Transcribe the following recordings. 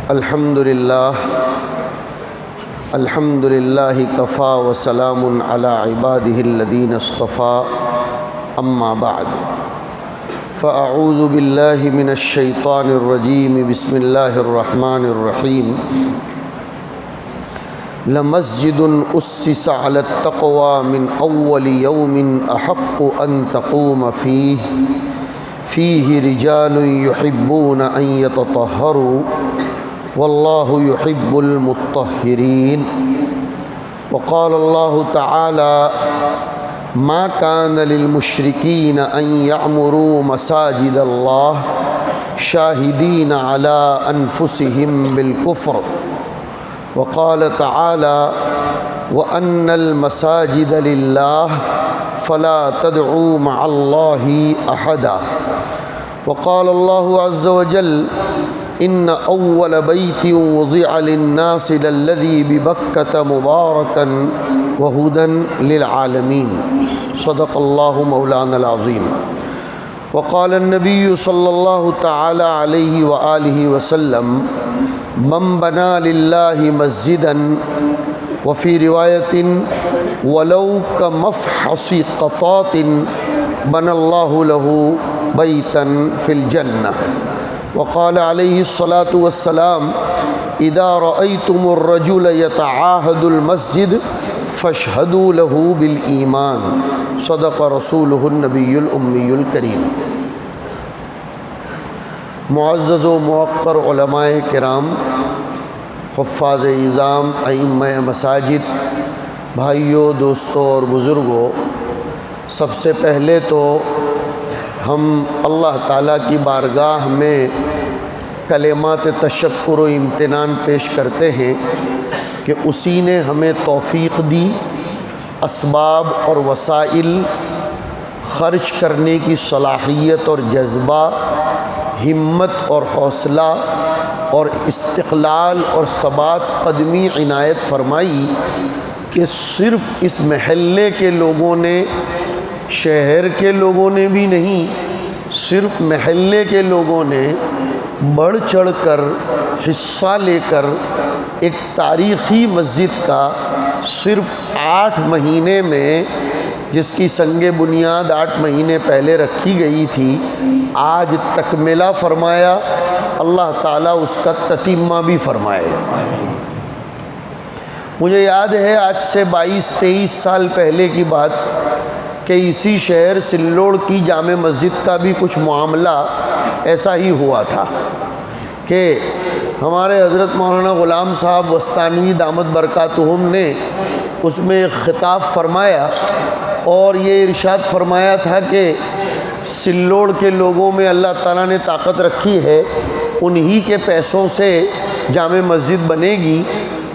الحمدللہ کفا وسلام علی عبادہ الذین اصطفیٰ اما بعد فاعوذ باللہ من الشیطان الرجیم بسم اللہ الرحمن الرحیم لمسجد اسس علی التقوی من اول یوم احق ان تقوم فیہ رجال یحبون ان یتطہروا واللہ یحب المطہرین وقال اللہ تعالی ما کان للمشرکین ان یعمروا مساجد اللہ شاہدین علی انفسہم بالکفر وقال تعالی وَأَنَّ الْمَسَاجِدَ لِلَّهِ فَلَا تَدْعُوا مَعَ اللَّهِ أَحَدًا وقال اللہ عز وجل إن أول بيت وضع للناس للذي ببكة مباركا وهدى للعالمين صدق الله مولانا العظيم وقال النبي صلى الله تعالى عليه وآله وسلم من بنى لله مسجدا وفي رواية ولو كمفحص قطاط بنى الله له بيتا في الجنة وقال عليه الصلاة والسلام إذا رأيتم الرجل يتعاهد المسجد فاشهدوا له بالإيمان صدق رسوله النبي الأمي الكريم۔ معزز و موقر علماء کرام، حفاظ اعظام، ائمہ مساجد، بھائیوں، دوستوں اور بزرگوں، سب سے پہلے تو ہم اللہ تعالیٰ کی بارگاہ میں کلمات تشکر و امتنان پیش کرتے ہیں کہ اسی نے ہمیں توفیق دی، اسباب اور وسائل خرچ کرنے کی صلاحیت اور جذبہ، ہمت اور حوصلہ اور استقلال اور ثبات قدمی عنایت فرمائی کہ صرف اس محلے کے لوگوں نے، شہر کے لوگوں نے بھی نہیں، صرف محلے کے لوگوں نے بڑھ چڑھ کر حصہ لے کر ایک تاریخی مسجد کا صرف 8 مہینے میں، جس کی سنگ بنیاد 8 مہینے پہلے رکھی گئی تھی، آج تکملہ فرمایا۔ اللہ تعالیٰ اس کا تتمہ بھی فرمائے۔ مجھے یاد ہے آج سے 22-23 سال پہلے کی بات کہ اسی شہر سلوڑ کی جامع مسجد کا بھی کچھ معاملہ ایسا ہی ہوا تھا کہ ہمارے حضرت مولانا غلام صاحب وستانوی دامت برکاتہم نے اس میں ایک خطاب فرمایا اور یہ ارشاد فرمایا تھا کہ سلوڑ کے لوگوں میں اللہ تعالیٰ نے طاقت رکھی ہے، انہی کے پیسوں سے جامع مسجد بنے گی۔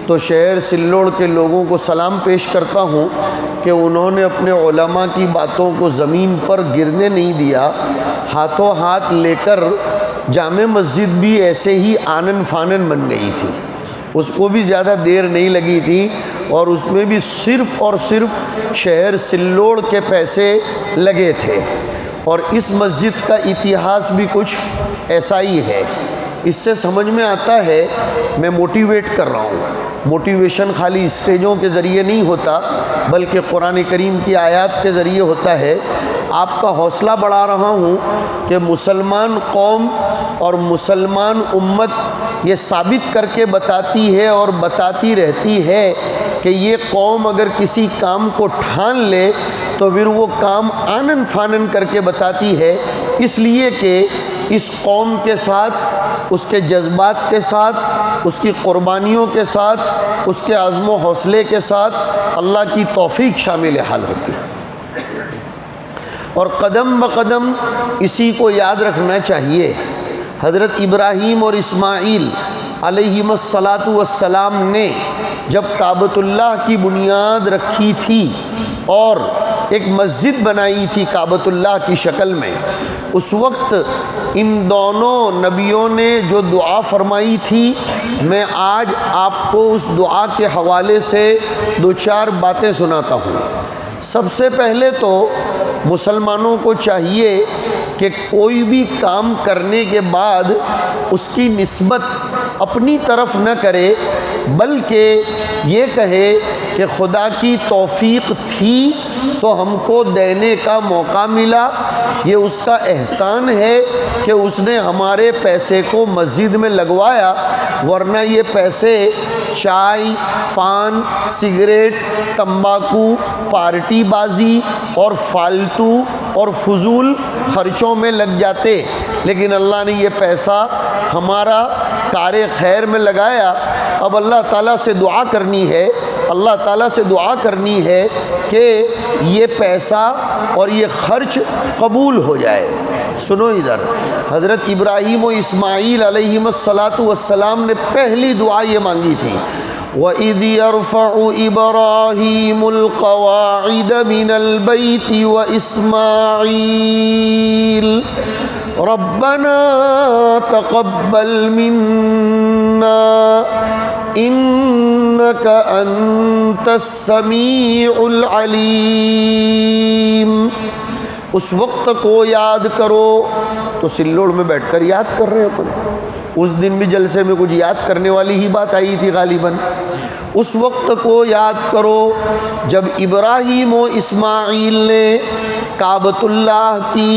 تو شہر سلوڑ کے لوگوں کو سلام پیش کرتا ہوں کہ انہوں نے اپنے علماء کی باتوں کو زمین پر گرنے نہیں دیا، ہاتھوں ہاتھ لے کر جامع مسجد بھی ایسے ہی آنن فانن بن گئی تھی، اس کو بھی زیادہ دیر نہیں لگی تھی، اور اس میں بھی صرف اور صرف شہر سلوڑ کے پیسے لگے تھے۔ اور اس مسجد کا اتہاس بھی کچھ ایسا ہی ہے۔ اس سے سمجھ میں آتا ہے، میں موٹیویٹ کر رہا ہوں، موٹیویشن خالی اسٹیجوں کے ذریعے نہیں ہوتا بلکہ قرآن کریم کی آیات کے ذریعے ہوتا ہے۔ آپ کا حوصلہ بڑھا رہا ہوں کہ مسلمان قوم اور مسلمان امت یہ ثابت کر کے بتاتی ہے اور بتاتی رہتی ہے کہ یہ قوم اگر کسی کام کو ٹھان لے تو پھر وہ کام آنن فانن کر کے بتاتی ہے، اس لیے کہ اس قوم کے ساتھ، اس کے جذبات کے ساتھ، اس کی قربانیوں کے ساتھ، اس کے عزم و حوصلے کے ساتھ اللہ کی توفیق شامل حال ہوتی ہے۔ اور قدم بقدم اسی کو یاد رکھنا چاہیے۔ حضرت ابراہیم اور اسماعیل علیہم السلام نے جب کعبۃ اللہ کی بنیاد رکھی تھی اور ایک مسجد بنائی تھی کعبۃ اللہ کی شکل میں، اس وقت ان دونوں نبیوں نے جو دعا فرمائی تھی، میں آج آپ کو اس دعا کے حوالے سے 2-4 باتیں سناتا ہوں۔ سب سے پہلے تو مسلمانوں کو چاہیے کہ کوئی بھی کام کرنے کے بعد اس کی نسبت اپنی طرف نہ کرے، بلکہ یہ کہے کہ خدا کی توفیق تھی تو ہم کو دینے کا موقع ملا، یہ اس کا احسان ہے کہ اس نے ہمارے پیسے کو مسجد میں لگوایا، ورنہ یہ پیسے چائے، پان، سگریٹ، تمباکو، پارٹی بازی اور فالتو اور فضول خرچوں میں لگ جاتے، لیکن اللہ نے یہ پیسہ ہمارا کار خیر میں لگایا۔ اب اللہ تعالیٰ سے دعا کرنی ہے، اللہ تعالیٰ سے دعا کرنی ہے کہ یہ پیسہ اور یہ خرچ قبول ہو جائے۔ سنو ادھر، حضرت ابراہیم و اسماعیل علیہم السلام نے پہلی دعا یہ مانگی تھی، وَإِذْ يَرْفَعُ إِبْرَاهِيمُ الْقَوَاعِدَ مِنَ الْبَيْتِ وَإِسْمَاعِيلُ رَبَّنَا تَقَبَّلْ مِنَّا إِنَّكَ أَنْتَ السَّمِيعُ الْعَلِيمُ۔ اس وقت کو یاد کرو، تو سلوڑ میں بیٹھ کر یاد کر رہے ہیں، اس دن بھی جلسے میں کچھ یاد کرنے والی ہی بات آئی تھی غالباً۔ اس وقت کو یاد کرو جب ابراہیم و اسماعیل نے کعبۃ اللہ کی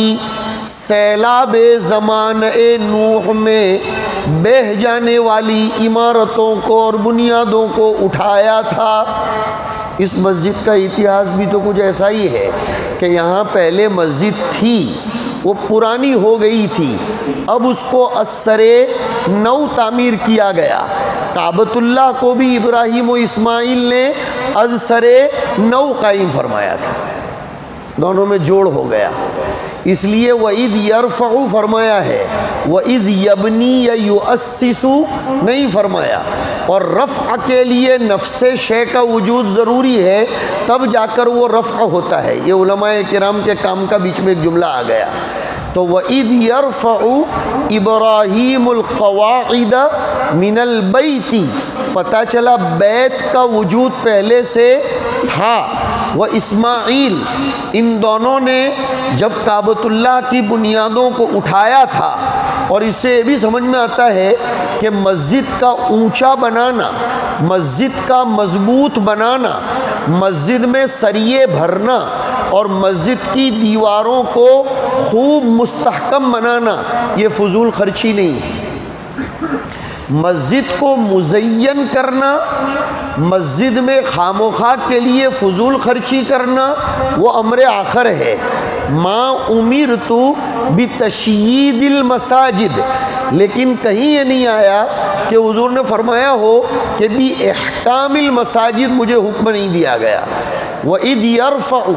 سیلاب زمانہ نوح میں بہہ جانے والی عمارتوں کو اور بنیادوں کو اٹھایا تھا۔ اس مسجد کا اتہاس بھی تو کچھ ایسا ہی ہے کہ یہاں پہلے مسجد تھی، وہ پرانی ہو گئی تھی، اب اس کو ازسرِ نو تعمیر کیا گیا۔ کعبۃ اللہ کو بھی ابراہیم و اسماعیل نے ازسرِ نو قائم فرمایا تھا، دونوں میں جوڑ ہو گیا، اس لیے وَإِذْ يَرْفَعُ فرمایا ہے، وَإِذْ يَبْنِي یا يُؤَسِّسُ نہیں فرمایا۔ اور رفع کے لیے نفس شے کا وجود ضروری ہے، تب جا کر وہ رفع ہوتا ہے۔ یہ علماء کرام کے کام کا بیچ میں ایک جملہ آ گیا۔ تو وَإِذْ يَرْفَعُ إِبْرَاهِيمُ الْقَوَاعِدَ مِنَ الْبَيْتِ، پتہ چلا بیت کا وجود پہلے سے تھا۔ وَإِسماعیل، ان دونوں نے جب کعبۃ اللہ کی بنیادوں کو اٹھایا تھا، اور اس سے یہ بھی سمجھ میں آتا ہے کہ مسجد کا اونچا بنانا، مسجد کا مضبوط بنانا، مسجد میں سریے بھرنا اور مسجد کی دیواروں کو خوب مستحکم بنانا یہ فضول خرچی نہیں ہے۔ مسجد کو مزین کرنا، مسجد میں خام و خواہ کے لیے فضول خرچی کرنا وہ امر آخر ہے۔ ما امرت بتشیید المساجد، لیکن کہیں یہ نہیں آیا کہ حضور نے فرمایا ہو کہ بھی احکام المساجد مجھے حکم نہیں دیا گیا۔ وَإِذْ يَرْفَعُ،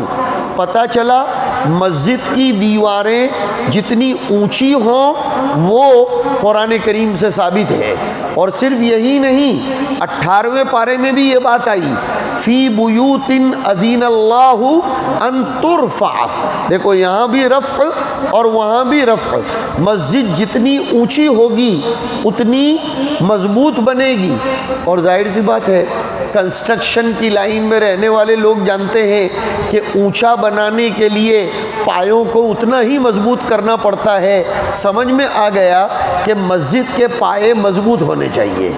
پتہ چلا مسجد کی دیواریں جتنی اونچی ہوں وہ قرآن کریم سے ثابت ہے، اور صرف یہی نہیں، 18ویں پارے میں بھی یہ بات آئی، فی بیوت اذین اللہ ان ترفع، دیکھو یہاں بھی رفع اور وہاں بھی رفع۔ مسجد جتنی اونچی ہوگی اتنی مضبوط بنے گی، اور ظاہر سی بات ہے کنسٹرکشن کی لائن میں رہنے والے لوگ جانتے ہیں کہ اونچا بنانے کے لیے پایوں کو اتنا ہی مضبوط کرنا پڑتا ہے۔ سمجھ میں آ گیا کہ مسجد کے پائے مضبوط ہونے چاہیے،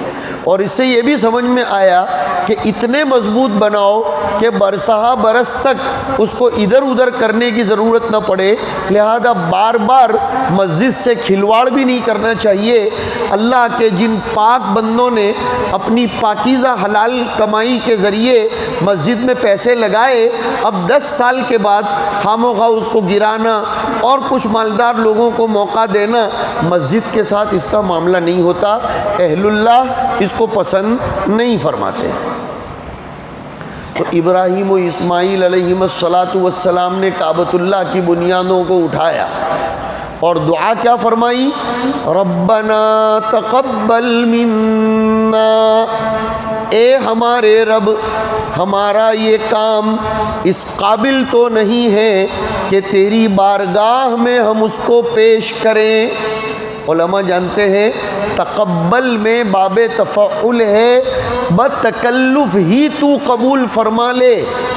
اور اس سے یہ بھی سمجھ میں آیا کہ اتنے مضبوط بناؤ کہ برسہ برس تک اس کو ادھر ادھر کرنے کی ضرورت نہ پڑے، لہذا بار بار مسجد سے کھلواڑ بھی نہیں کرنا چاہیے۔ اللہ کے جن پاک بندوں نے اپنی پاکیزہ حلال کمائی کے ذریعے مسجد میں پیسے لگائے، اب 10 سال کے بعد خام و خواہ اس کو گرانا اور کچھ مالدار لوگوں کو موقع دینا، مسجد کے ساتھ اس کا معاملہ نہیں ہوتا، اہل اللہ اس کو پسند نہیں فرماتے۔ تو ابراہیم و اسماعیل علیہم السلام نے کعبۃ اللہ کی بنیادوں کو اٹھایا اور دعا کیا فرمائی؟ ربنا تقبل منا، اے ہمارے رب ہمارا یہ کام اس قابل تو نہیں ہے کہ تیری بارگاہ میں ہم اس کو پیش کریں۔ علماء جانتے ہیں تقبل میں باب تفعل ہے، بتکلف ہی تو قبول فرما لے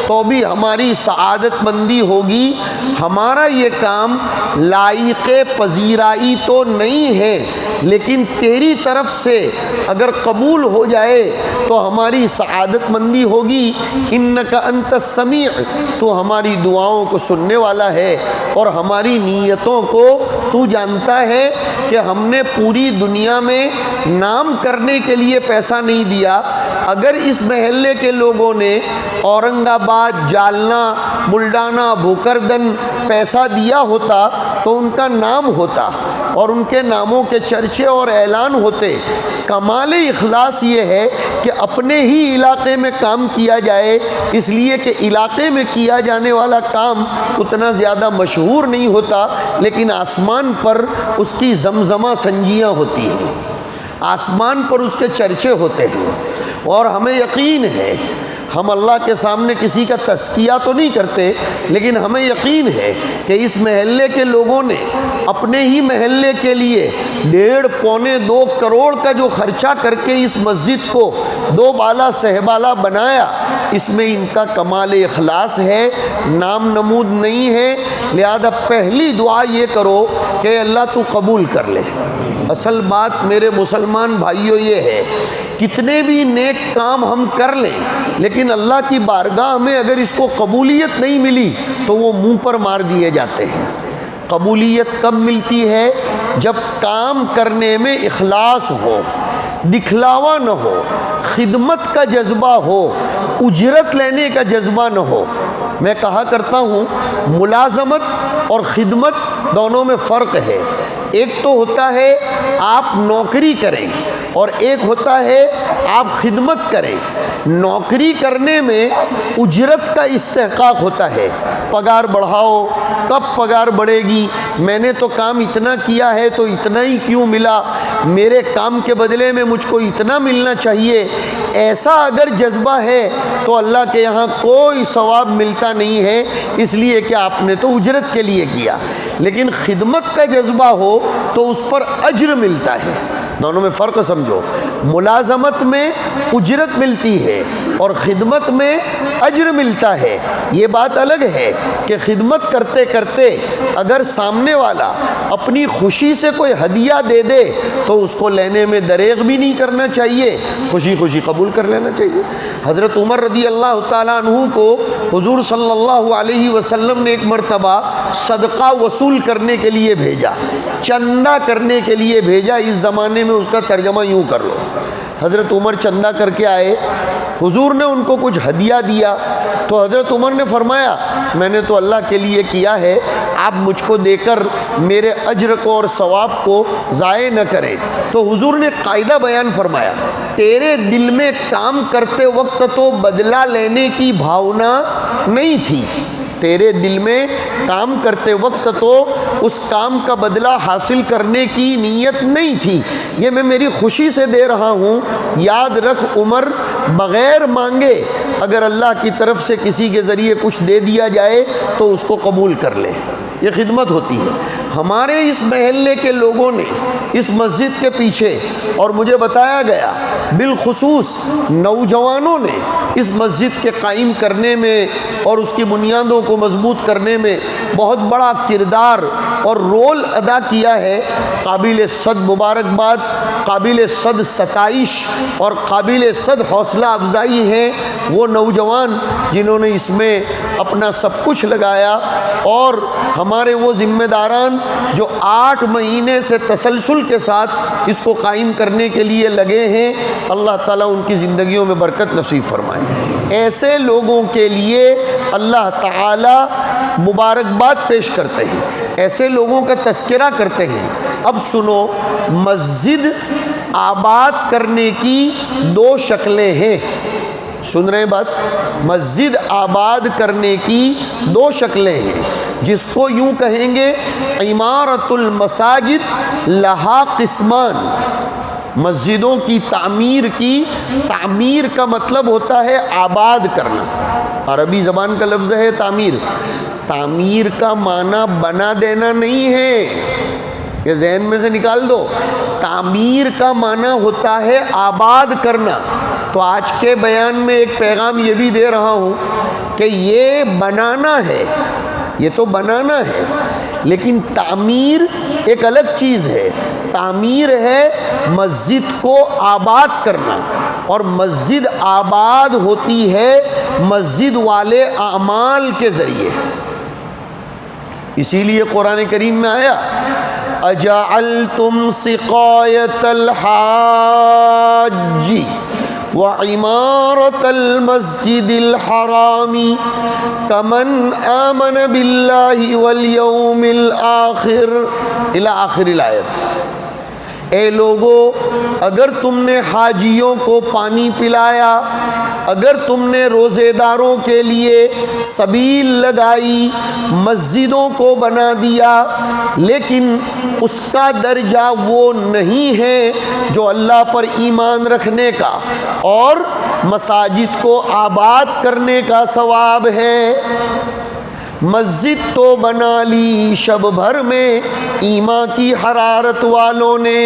تو بھی ہماری سعادت مندی ہوگی۔ ہمارا یہ کام لائق پذیرائی تو نہیں ہے، لیکن تیری طرف سے اگر قبول ہو جائے تو ہماری سعادت مندی ہوگی۔ انک انت السمیع، تو ہماری دعاؤں کو سننے والا ہے اور ہماری نیتوں کو تو جانتا ہے کہ ہم نے پوری دنیا میں نام کرنے کے لیے پیسہ نہیں دیا۔ اگر اس محلے کے لوگوں نے اورنگ آباد، جالنا، بلڈانا، بھوکردن پیسہ دیا ہوتا تو ان کا نام ہوتا اور ان کے ناموں کے چرچے اور اعلان ہوتے۔ کمال اخلاص یہ ہے کہ اپنے ہی علاقے میں کام کیا جائے، اس لیے کہ علاقے میں کیا جانے والا کام اتنا زیادہ مشہور نہیں ہوتا، لیکن آسمان پر اس کی زمزمہ سنجیاں ہوتی ہیں، آسمان پر اس کے چرچے ہوتے ہیں، اور ہمیں یقین ہے، ہم اللہ کے سامنے کسی کا تزکیہ تو نہیں کرتے، لیکن ہمیں یقین ہے کہ اس محلے کے لوگوں نے اپنے ہی محلے کے لیے 1.5 پونے 2 کروڑ کا جو خرچہ کر کے اس مسجد کو 2 بالا سہبالا بنایا، اس میں ان کا کمال اخلاص ہے، نام نمود نہیں ہے۔ لہذا پہلی دعا یہ کرو کہ اللہ تو قبول کر لے۔ اصل بات میرے مسلمان بھائیوں یہ ہے، کتنے بھی نیک کام ہم کر لیں، لیکن اللہ کی بارگاہ میں اگر اس کو قبولیت نہیں ملی تو وہ منہ پر مار دیے جاتے ہیں۔ قبولیت کب ملتی ہے؟ جب کام کرنے میں اخلاص ہو، دکھلاوا نہ ہو، خدمت کا جذبہ ہو، اجرت لینے کا جذبہ نہ ہو۔ میں کہا کرتا ہوں ملازمت اور خدمت دونوں میں فرق ہے۔ ایک تو ہوتا ہے آپ نوکری کریں اور ایک ہوتا ہے آپ خدمت کریں۔ نوکری کرنے میں اجرت کا استحقاق ہوتا ہے، پگار بڑھاؤ، کب پگار بڑھے گی، میں نے تو کام اتنا کیا ہے تو اتنا ہی کیوں ملا، میرے کام کے بدلے میں مجھ کو اتنا ملنا چاہیے۔ ایسا اگر جذبہ ہے تو اللہ کے یہاں کوئی ثواب ملتا نہیں ہے، اس لیے کہ آپ نے تو اجرت کے لیے کیا۔ لیکن خدمت کا جذبہ ہو تو اس پر اجر ملتا ہے۔ دونوں میں فرق سمجھو، ملازمت میں اجرت ملتی ہے اور خدمت میں اجر ملتا ہے۔ یہ بات الگ ہے کہ خدمت کرتے کرتے اگر سامنے والا اپنی خوشی سے کوئی ہدیہ دے دے تو اس کو لینے میں دریغ بھی نہیں کرنا چاہیے، خوشی خوشی قبول کر لینا چاہیے۔ حضرت عمر رضی اللہ تعالیٰ عنہ کو حضور صلی اللہ علیہ وسلم نے ایک مرتبہ صدقہ وصول کرنے کے لیے بھیجا، چندہ کرنے کے لیے بھیجا۔ اس زمانے میں اس کا ترجمہ یوں کر لو، حضرت عمر چندہ کر کے آئے، حضور نے ان کو کچھ ہدیہ دیا تو حضرت عمر نے فرمایا میں نے تو اللہ کے لیے کیا ہے، آپ مجھ کو دے کر میرے اجر کو اور ثواب کو ضائع نہ کریں۔ تو حضور نے قاعدہ بیان فرمایا، تیرے دل میں کام کرتے وقت تو بدلہ لینے کی بھاونا نہیں تھی، تیرے دل میں کام کرتے وقت تو اس کام کا بدلہ حاصل کرنے کی نیت نہیں تھی، یہ میں میری خوشی سے دے رہا ہوں۔ یاد رکھ عمر، بغیر مانگے اگر اللہ کی طرف سے کسی کے ذریعے کچھ دے دیا جائے تو اس کو قبول کر لے، یہ خدمت ہوتی ہے۔ ہمارے اس محلے کے لوگوں نے اس مسجد کے پیچھے، اور مجھے بتایا گیا بالخصوص نوجوانوں نے اس مسجد کے قائم کرنے میں اور اس کی بنیادوں کو مضبوط کرنے میں بہت بڑا کردار اور رول ادا کیا ہے۔ قابل صد مبارکباد، قابل صد ستائش اور قابل صد حوصلہ افزائی ہیں وہ نوجوان جنہوں نے اس میں اپنا سب کچھ لگایا، اور ہمارے وہ ذمہ داران جو 8 مہینے سے تسلسل کے ساتھ اس کو قائم کرنے کے لیے لگے ہیں۔ اللہ تعالیٰ ان کی زندگیوں میں برکت نصیب فرمائے۔ ایسے لوگوں کے لیے اللہ تعالیٰ مبارکباد پیش کرتے ہیں، ایسے لوگوں کا تذکرہ کرتے ہیں۔ اب سنو، مسجد آباد کرنے کی 2 شکلیں ہیں، سن رہے ہیں بات؟ مسجد آباد کرنے کی 2 شکلیں ہیں، جس کو یوں کہیں گے عمارت المساجد لہا قسمان۔ مسجدوں کی تعمیر کا مطلب ہوتا ہے آباد کرنا، عربی زبان کا لفظ ہے تعمیر۔ تعمیر کا معنی بنا دینا نہیں ہے، یہ ذہن میں سے نکال دو۔ تعمیر کا معنی ہوتا ہے آباد کرنا۔ تو آج کے بیان میں ایک پیغام یہ بھی دے رہا ہوں کہ یہ بنانا ہے، یہ تو بنانا ہے، لیکن تعمیر ایک الگ چیز ہے۔ تعمیر ہے مسجد کو آباد کرنا، اور مسجد آباد ہوتی ہے مسجد والے اعمال کے ذریعے۔ اسی لیے قرآن کریم میں آیا اجعلتم سقایۃ الحاج وعمارۃ المسجد الحرام کمن آمن باللہ والیوم الآخر الی آخر الآیت۔ اے لوگو، اگر تم نے حاجیوں کو پانی پلایا، اگر تم نے روزے داروں کے لیے سبیل لگائی، مسجدوں کو بنا دیا، لیکن اس کا درجہ وہ نہیں ہے جو اللہ پر ایمان رکھنے کا اور مساجد کو آباد کرنے کا ثواب ہے۔ مسجد تو بنا لی شب بھر میں ایمان کی حرارت والوں نے،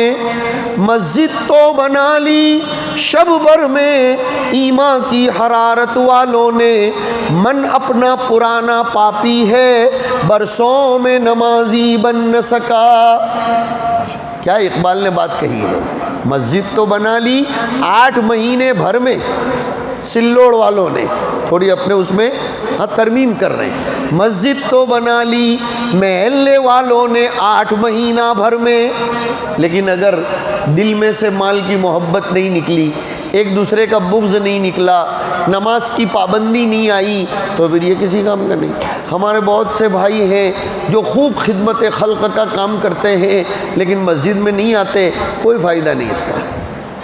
مسجد تو بنا لی شب بھر میں ایمان کی حرارت والوں نے، من اپنا پرانا پاپی ہے برسوں میں نمازی بن نہ سکا۔ کیا اقبال نے بات کہی ہے؟ مسجد تو بنا لی 8 مہینے بھر میں، سلوڑ والوں نے تھوڑی اپنے اس میں ترمیم کر رہے ہیں، مسجد تو بنا لی محلے والوں نے 8 مہینہ بھر میں، لیکن اگر دل میں سے مال کی محبت نہیں نکلی، ایک دوسرے کا بغض نہیں نکلا، نماز کی پابندی نہیں آئی، تو پھر یہ کسی کام کا نہیں۔ ہمارے بہت سے بھائی ہیں جو خوب خدمت خلق کا کام کرتے ہیں لیکن مسجد میں نہیں آتے، کوئی فائدہ نہیں اس کا۔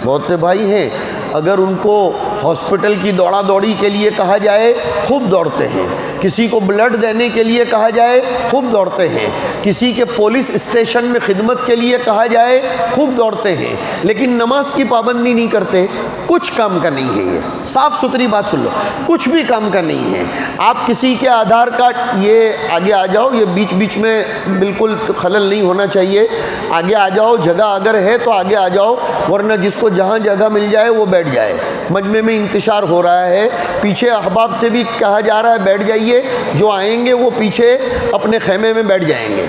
بہت سے بھائی ہیں اگر ان کو ہاسپٹل کی دوڑا دوڑی کے لیے کہا جائے خوب دوڑتے ہیں، کسی کو بلڈ دینے کے لیے کہا جائے خوب دوڑتے ہیں، کسی کے پولیس اسٹیشن میں خدمت کے لیے کہا جائے خوب دوڑتے ہیں، لیکن نماز کی پابندی نہیں کرتے۔ کچھ کام کا نہیں ہے، یہ صاف ستھری بات سن لو، کچھ بھی کام کا نہیں ہے۔ آپ کسی کے آدھار کارڈ، یہ آگے آ جاؤ، یہ بیچ بیچ میں بالکل خلل نہیں ہونا چاہیے، آگے آ جاؤ، جگہ اگر ہے تو آگے آ جاؤ، ورنہ جس کو جہاں جگہ مل جائے وہ بیٹھ جائے۔ مجمع میں انتشار ہو رہا ہے، پیچھے احباب سے بھی کہا جا رہا ہے بیٹھ جائیے، جو آئیں گے وہ پیچھے اپنے خیمے میں بیٹھ جائیں گے۔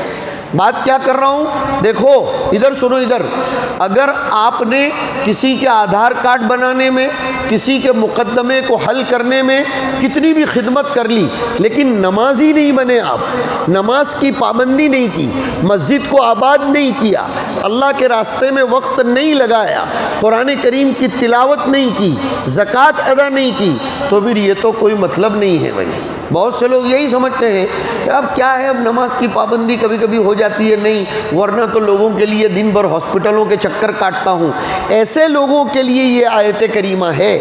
بات کیا کر رہا ہوں؟ دیکھو ادھر سنو، ادھر اگر آپ نے کسی کے آدھار کارڈ بنانے میں، کسی کے مقدمے کو حل کرنے میں کتنی بھی خدمت کر لی، لیکن نمازی نہیں بنے، آپ نماز کی پابندی نہیں کی، مسجد کو آباد نہیں کیا، اللہ کے راستے میں وقت نہیں لگایا، قرآن کریم کی تلاوت نہیں کی، زکوٰۃ ادا نہیں کی، تو پھر یہ تو کوئی مطلب نہیں ہے بھائی۔ بہت سے لوگ یہی سمجھتے ہیں کہ اب کیا ہے، اب نماز کی پابندی کبھی کبھی ہو جاتی ہے، نہیں ورنہ تو لوگوں کے لیے دن بھر ہاسپٹلوں کے چکر کاٹتا ہوں۔ ایسے لوگوں کے لیے یہ آیت کریمہ ہے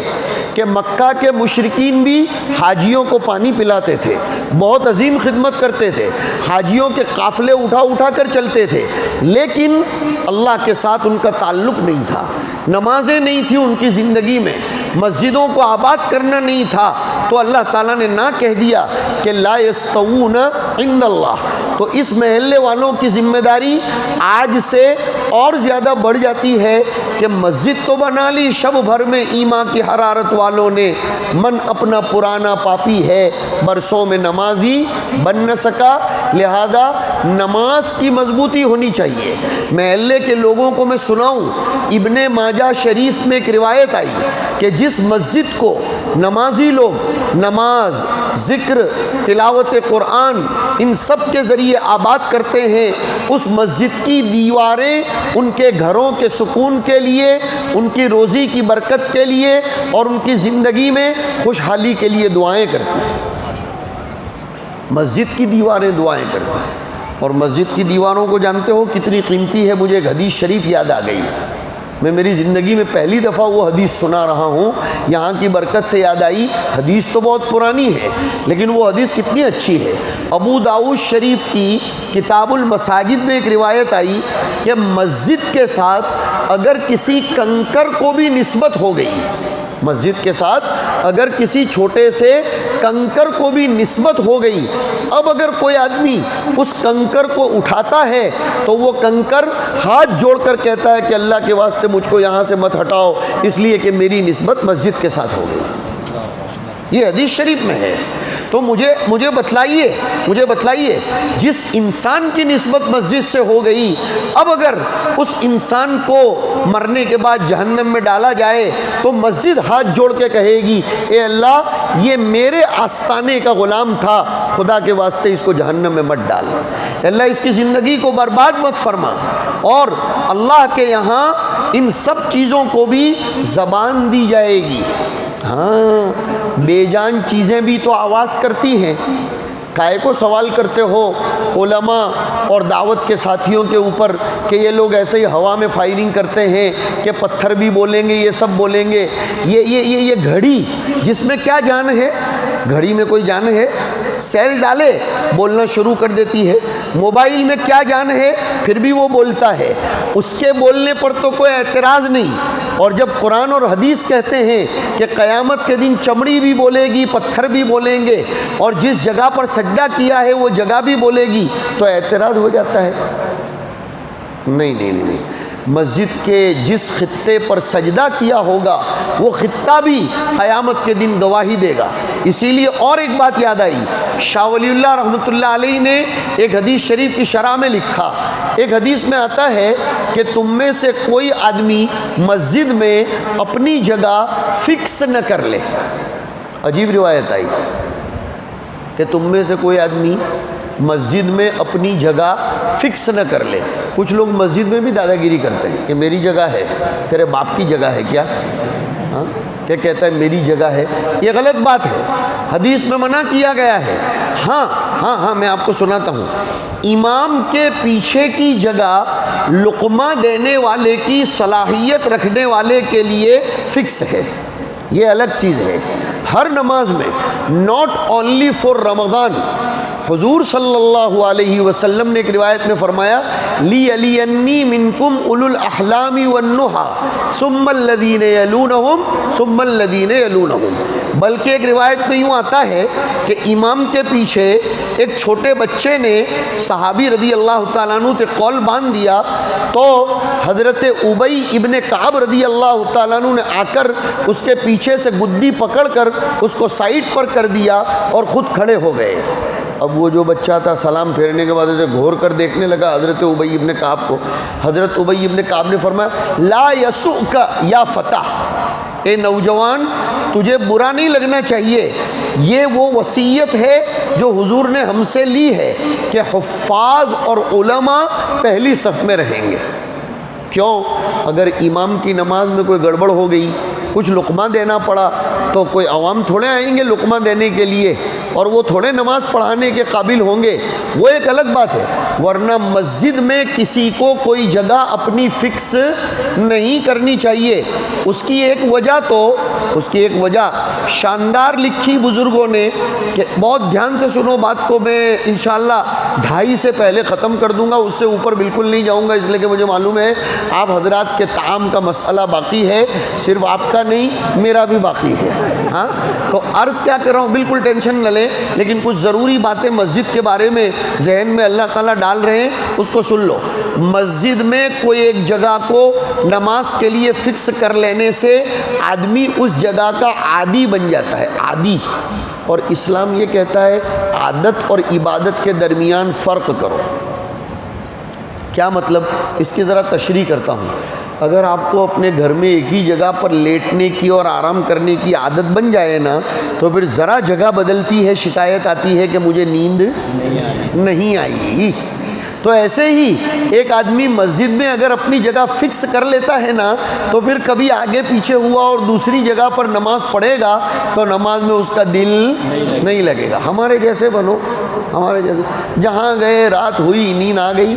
کہ مکہ کے مشرکین بھی حاجیوں کو پانی پلاتے تھے، بہت عظیم خدمت کرتے تھے، حاجیوں کے قافلے اٹھا اٹھا کر چلتے تھے، لیکن اللہ کے ساتھ ان کا تعلق نہیں تھا، نمازیں نہیں تھیں ان کی زندگی میں، مسجدوں کو آباد کرنا نہیں تھا، تو اللہ تعالیٰ نے نہ کہہ دیا کہ لا یستوون عند اللہ۔ تو اس محلے والوں کی ذمہ داری آج سے اور زیادہ بڑھ جاتی ہے کہ مسجد تو بنا لی شب بھر میں ایمان کی حرارت والوں نے، من اپنا پرانا پاپی ہے برسوں میں نمازی بن نہ سکا، لہذا نماز کی مضبوطی ہونی چاہیے۔ محلے کے لوگوں کو میں سناؤں، ابن ماجہ شریف میں ایک روایت آئی کہ جس مسجد کو نمازی لوگ نماز، ذکر، تلاوت قرآن ان سب کے ذریعے آباد کرتے ہیں، اس مسجد کی دیواریں ان کے گھروں کے سکون کے لیے، ان کی روزی کی برکت کے لیے اور ان کی زندگی میں خوشحالی کے لیے دعائیں کرتی ہیں۔ مسجد کی دیواریں دعائیں کرتی ہیں، اور مسجد کی دیواروں کو جانتے ہو کتنی قیمتی ہے۔ مجھے ایک حدیث شریف یاد آ گئی، میں میری زندگی میں پہلی دفعہ وہ حدیث سنا رہا ہوں، یہاں کی برکت سے یاد آئی۔ حدیث تو بہت پرانی ہے لیکن وہ حدیث کتنی اچھی ہے۔ ابو داؤد شریف کی کتاب المساجد میں ایک روایت آئی کہ مسجد کے ساتھ اگر کسی کنکر کو بھی نسبت ہو گئی، مسجد کے ساتھ اگر کسی چھوٹے سے کنکر کو بھی نسبت ہو گئی، اب اگر کوئی آدمی اس کنکر کو اٹھاتا ہے تو وہ کنکر ہاتھ جوڑ کر کہتا ہے کہ اللہ کے واسطے مجھ کو یہاں سے مت ہٹاؤ، اس لیے کہ میری نسبت مسجد کے ساتھ ہو گئی۔ یہ حدیث شریف میں ہے۔ تو مجھے بتلائیے جس انسان کی نسبت مسجد سے ہو گئی، اب اگر اس انسان کو مرنے کے بعد جہنم میں ڈالا جائے تو مسجد ہاتھ جوڑ کے کہے گی اے اللہ یہ میرے آستانے کا غلام تھا، خدا کے واسطے اس کو جہنم میں مت ڈال، اللہ اس کی زندگی کو برباد مت فرما۔ اور اللہ کے یہاں ان سب چیزوں کو بھی زبان دی جائے گی۔ ہاں بے جان چیزیں بھی تو آواز کرتی ہیں، کائے کو سوال کرتے ہو علماء اور دعوت کے ساتھیوں کے اوپر کہ یہ لوگ ایسے ہی ہوا میں فائرنگ کرتے ہیں کہ پتھر بھی بولیں گے، یہ سب بولیں گے، یہ گھڑی جس میں کیا جان ہے؟ گھڑی میں کوئی جان ہے؟ سیل ڈالے بولنا شروع کر دیتی ہے۔ موبائل میں کیا جان ہے؟ پھر بھی وہ بولتا ہے، اس کے بولنے پر تو کوئی اعتراض نہیں۔ اور جب قرآن اور حدیث کہتے ہیں کہ قیامت کے دن چمڑی بھی بولے گی، پتھر بھی بولیں گے، اور جس جگہ پر سجدہ کیا ہے وہ جگہ بھی بولے گی، تو اعتراض ہو جاتا ہے۔ نہیں، مسجد کے جس خطے پر سجدہ کیا ہوگا وہ خطہ بھی قیامت کے دن گواہی دے گا۔ اسی لیے اور ایک بات یاد آئی، شاہ ولی اللہ رحمۃ اللہ علیہ نے ایک حدیث شریف کی شرح میں لکھا، ایک حدیث میں آتا ہے کہ تم میں سے کوئی آدمی مسجد میں اپنی جگہ فکس نہ کر لے۔ عجیب روایت آئی کہ تم میں سے کوئی آدمی مسجد میں اپنی جگہ فکس نہ کر لے۔ کچھ لوگ مسجد میں بھی دادا گیری کرتے ہیں کہ میری جگہ ہے، تیرے باپ کی جگہ ہے کیا؟ ہاں کیا کہتا ہے میری جگہ ہے؟ یہ غلط بات ہے، حدیث میں منع کیا گیا ہے۔ ہاں میں آپ کو سناتا ہوں، امام کے پیچھے کی جگہ لقمہ دینے والے کی صلاحیت رکھنے والے کے لیے فکس ہے، یہ الگ چیز ہے۔ ہر نماز میں، ناٹ اونلی فار رمضان، حضور صلی اللہ علیہ وسلم نے ایک روایت میں فرمایا لِيَلِيَنِّي مِنْكُمْ أُولُو الْأَحْلَامِ وَالنُّهَى ثُمَّ الَّذِينَ يَلُونَهُمْ ثُمَّ الَّذِينَ يَلُونَهُمْ۔ بلکہ ایک روایت میں یوں آتا ہے کہ امام کے پیچھے ایک چھوٹے بچے نے صحابی رضی اللہ تعالیٰ عنہ سے قول باندھ دیا، تو حضرت ابی ابن کعب رضی اللہ تعالیٰ عنہ نے آ کر اس کے پیچھے سے گدی پکڑ کر اس کو سائڈ پر کر دیا اور خود کھڑے ہو گئے۔ اب وہ جو بچہ تھا سلام پھیرنے کے بعد اسے گھور کر دیکھنے لگا حضرت ابی ابن کعب کو۔ حضرت ابی ابن کعب نے فرمایا لا یسؤک یا فتح، اے نوجوان تجھے برا نہیں لگنا چاہیے، یہ وہ وصیت ہے جو حضور نے ہم سے لی ہے کہ حفاظ اور علماء پہلی صف میں رہیں گے۔ کیوں؟ اگر امام کی نماز میں کوئی گڑبڑ ہو گئی، کچھ لقمہ دینا پڑا، تو کوئی عوام تھوڑے آئیں گے لقمہ دینے کے لیے، اور وہ تھوڑے نماز پڑھانے کے قابل ہوں گے، وہ ایک الگ بات ہے۔ ورنہ مسجد میں کسی کو کوئی جگہ اپنی فکس نہیں کرنی چاہیے۔ اس کی ایک وجہ شاندار لکھی بزرگوں نے، کہ بہت دھیان سے سنو بات کو، میں انشاءاللہ 2:30 سے پہلے ختم کر دوں گا، اس سے اوپر بالکل نہیں جاؤں گا، اس لیے کہ مجھے معلوم ہے آپ حضرات کے طعام کا مسئلہ باقی ہے، صرف آپ کا نہیں میرا بھی باقی ہے۔ ہاں تو عرض کیا کر رہا ہوں، بالکل ٹینشن نہ لیں، لیکن کچھ ضروری باتیں مسجد کے بارے میں ذہن میں اللہ تعالیٰ ڈال رہے ہیں، اس کو سن لو۔ مسجد میں کوئی ایک جگہ کو نماز کے لیے فکس کر لینے سے آدمی اس جگہ کا عادی بن جاتا ہے، عادی۔ اور اسلام یہ کہتا ہے عادت اور عبادت کے درمیان فرق کرو۔ کیا مطلب؟ اس کی ذرا تشریح کرتا ہوں۔ اگر آپ کو اپنے گھر میں ایک ہی جگہ پر لیٹنے کی اور آرام کرنے کی عادت بن جائے نا، تو پھر ذرا جگہ بدلتی ہے شکایت آتی ہے کہ مجھے نیند نہیں آئی۔ تو ایسے ہی ایک آدمی مسجد میں اگر اپنی جگہ فکس کر لیتا ہے نا، تو پھر کبھی آگے پیچھے ہوا اور دوسری جگہ پر نماز پڑھے گا تو نماز میں اس کا دل نہیں لگے گا۔ ہمارے جیسے بنو، ہمارے جیسے، جہاں گئے رات ہوئی نیند آ گئی،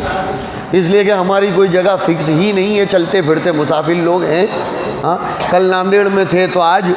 اس لیے کہ ہماری کوئی جگہ فکس ہی نہیں ہے، چلتے پھرتے مسافر لوگ ہیں۔ ہاں کل ناندیڑ میں تھے تو آج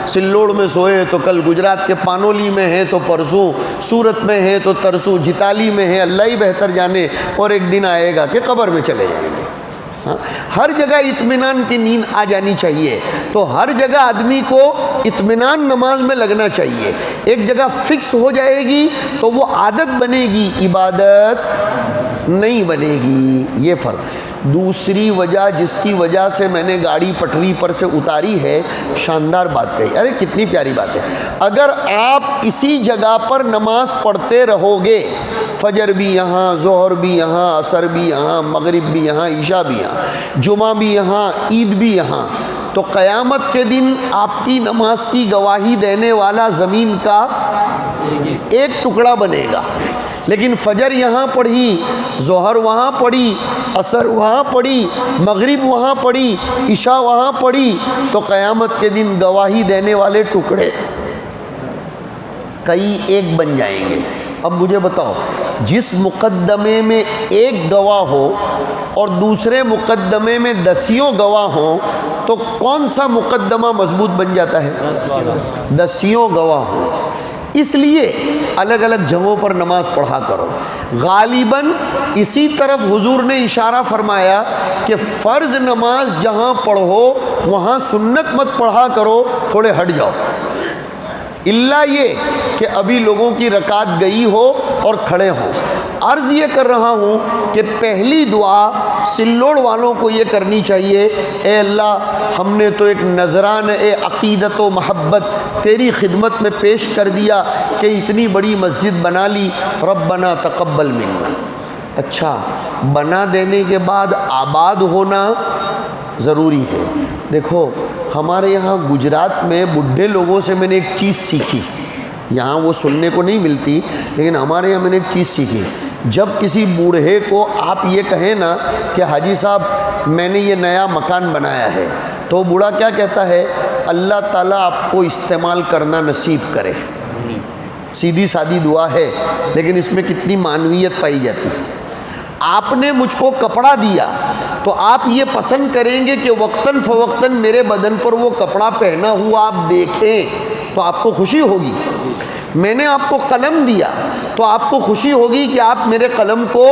سلوڑ میں سوئے، تو کل گجرات کے پانولی میں ہیں تو پرسوں سورت میں ہیں تو ترسوں جتالی میں ہیں، اللہ ہی بہتر جانے، اور ایک دن آئے گا کہ قبر میں چلے جائیں گے۔ ہاں، ہر جگہ اطمینان کی نیند آ جانی چاہیے. تو ہر جگہ آدمی کو اطمینان نماز میں لگنا چاہیے. ایک جگہ فکس ہو جائے گی تو وہ عادت بنے گی، عبادت نہیں بنے گی. یہ فرق. دوسری وجہ جس کی وجہ سے میں نے گاڑی پٹری پر سے اتاری ہے، شاندار بات کہی. ارے کتنی پیاری بات ہے. اگر آپ اسی جگہ پر نماز پڑھتے رہو گے، فجر بھی یہاں، ظہر بھی یہاں، عصر بھی یہاں، مغرب بھی یہاں، عشاء بھی یہاں، جمعہ بھی یہاں، عید بھی یہاں، تو قیامت کے دن آپ کی نماز کی گواہی دینے والا زمین کا ایک ٹکڑا بنے گا. لیکن فجر یہاں پڑھی، ظہر وہاں پڑھی، عصر وہاں پڑھی، مغرب وہاں پڑھی، عشاء وہاں پڑھی، تو قیامت کے دن گواہی دینے والے ٹکڑے کئی ایک بن جائیں گے. اب مجھے بتاؤ، جس مقدمے میں ایک گواہ ہو اور دوسرے مقدمے میں دسیوں گواہ ہوں تو کون سا مقدمہ مضبوط بن جاتا ہے؟ دسیوں گواہ ہوں. اس لیے الگ الگ جگہوں پر نماز پڑھا کرو. غالباً اسی طرف حضور نے اشارہ فرمایا کہ فرض نماز جہاں پڑھو وہاں سنت مت پڑھا کرو، تھوڑے ہٹ جاؤ. اللہ یہ کہ ابھی لوگوں کی رکعت گئی ہو اور کھڑے ہوں. عرض یہ کر رہا ہوں کہ پہلی دعا سلوڑ والوں کو یہ کرنی چاہیے، اے اللہ ہم نے تو ایک نذرانہ عقیدت و محبت تیری خدمت میں پیش کر دیا کہ اتنی بڑی مسجد بنا لی، ربنا تقبل منا. اچھا، بنا دینے کے بعد آباد ہونا ضروری ہے. دیکھو ہمارے یہاں گجرات میں بڈھے لوگوں سے میں نے ایک چیز سیکھی، یہاں وہ سننے کو نہیں ملتی، لیکن ہمارے یہاں میں نے ایک چیز سیکھی. جب کسی بوڑھے کو آپ یہ کہیں نا کہ حاجی صاحب میں نے یہ نیا مکان بنایا ہے، تو بوڑھا کیا کہتا ہے؟ اللہ تعالیٰ آپ کو استعمال کرنا نصیب کرے. سیدھی سادی دعا ہے، لیکن اس میں کتنی معنویت پائی جاتی ہے. آپ نے مجھ کو کپڑا دیا تو آپ یہ پسند کریں گے کہ وقتاً فوقتاً میرے بدن پر وہ کپڑا پہنا ہوا آپ دیکھیں تو آپ کو خوشی ہوگی. میں نے آپ کو قلم دیا تو آپ کو خوشی ہوگی کہ آپ میرے قلم کو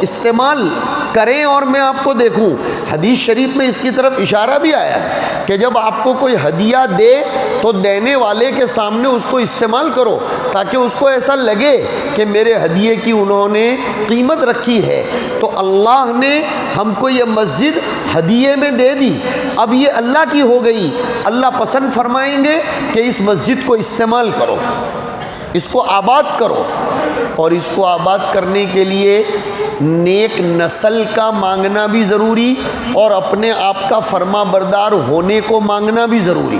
استعمال کریں اور میں آپ کو دیکھوں. حدیث شریف میں اس کی طرف اشارہ بھی آیا ہے کہ جب آپ کو کوئی ہدیہ دے تو دینے والے کے سامنے اس کو استعمال کرو تاکہ اس کو ایسا لگے کہ میرے ہدیے کی انہوں نے قیمت رکھی ہے. تو اللہ نے ہم کو یہ مسجد ہدیے میں دے دی، اب یہ اللہ کی ہو گئی. اللہ پسند فرمائیں گے کہ اس مسجد کو استعمال کرو، اس کو آباد کرو. اور اس کو آباد کرنے کے لیے نیک نسل کا مانگنا بھی ضروری اور اپنے آپ کا فرما بردار ہونے کو مانگنا بھی ضروری.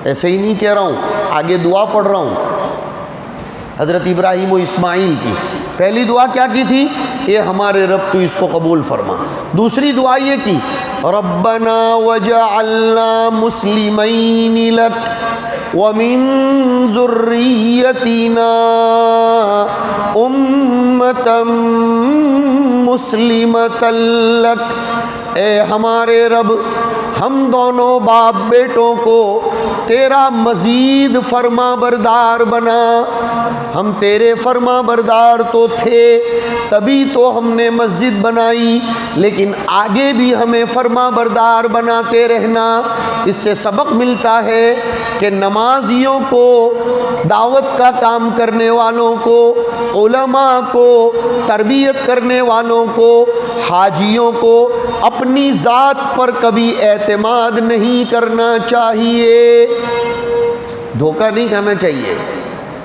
ایسے ہی نہیں کہہ رہا ہوں، آگے دعا پڑھ رہا ہوں. حضرت ابراہیم و اسماعیل کی پہلی دعا کیا کی تھی؟ اے ہمارے رب تو اس کو قبول فرما. دوسری دعا یہ کی، ربنا وجعلنا مسلمین لک ومن ذریتنا امة مسلمة لک. اے ہمارے رب ہم دونوں باپ بیٹوں کو تیرا مزید فرما بردار بنا. ہم تیرے فرما بردار تو تھے تبھی تو ہم نے مسجد بنائی، لیکن آگے بھی ہمیں فرما بردار بناتے رہنا. اس سے سبق ملتا ہے کہ نمازیوں کو، دعوت کا کام کرنے والوں کو، علماء کو، تربیت کرنے والوں کو، حاجیوں کو اپنی ذات پر کبھی اعتماد نہیں کرنا چاہیے. دھوکہ نہیں کھانا چاہیے.